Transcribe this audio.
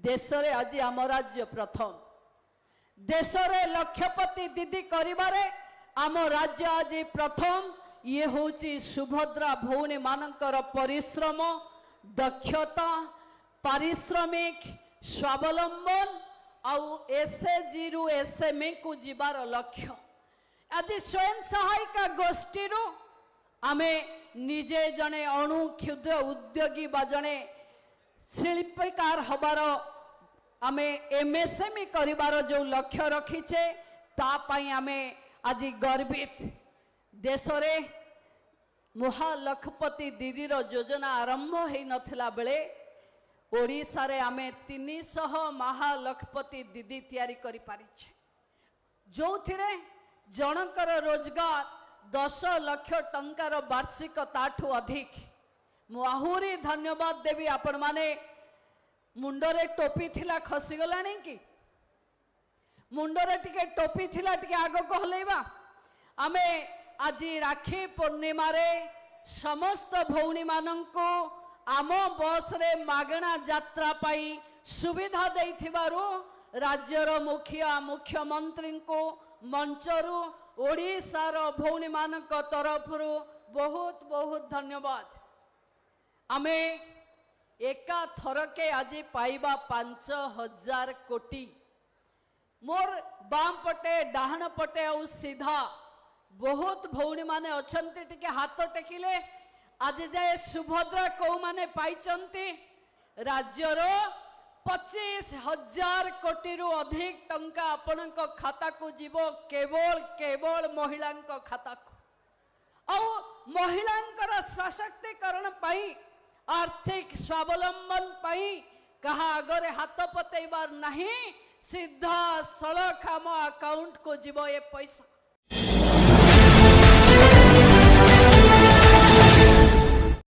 देश रे आज आम राज्य प्रथम देश रे लक्षपति दीदी करिबारे आम राज्य आज प्रथम ये होची सुभद्रा भौणी मानकर परिश्रम दक्षता पारिश्रमिक स्वावलंबन आउ एसएचजी रु एसएमई को जीवार लक्ष्य आज स्वयं सहायिका गोष्ठी रु आमे निजे जने अणु क्षुद्र उद्योगी बा जने शिल्पकार हबार आमे एमएसएमई करिबार जो लक्ष्य रखीचे ता पई आमे आज गर्वित देश रे महालखपति दीदी रो योजना आरंभ हेई नथिला बेले ओडिसा रे आमे 300 महालखपति दीदी तैयारी करि पारिछे जो थिरे जनकर रोजगार 10 लाख टंकार वार्षिक ताठू अधिक मु आहुरी धन्यवाद देवी आपण माने मुंडरे टोपी थिला खसी गलानी कि मुंडरे टिके टोपी थिला टिके आगो को हलेबा आमे आज राखी पूर्णिमा रे समस्त भौणी मानंको आम बस रे मागणा यात्रा पाई सुविधा देइथिबारु राज्यर मुखिया मुख्यमंत्री को मंचरु ओडिशार भौणी मानक तरफ बहुत बहुत धन्यवाद आमे एका थरके आज पाइबा 5000 कोटी मोर बाम पटे डाहण पटे और सीधा बहुत भौणी माने अछंती टिके हाथ टेकिले आज जाए सुभद्रा कौ माने पाइचंती राज्यर 25,000 कोटी रु अधिक टंका आपण खाता को जीव केवल केवल महिला खाता को महिला सशक्तिकरण पाई आर्थिक स्वावलंबन पाई कहा आगरे हाथ पतेबार नहीं सीधा सड़क आम अकाउंट को जीव ये पैसा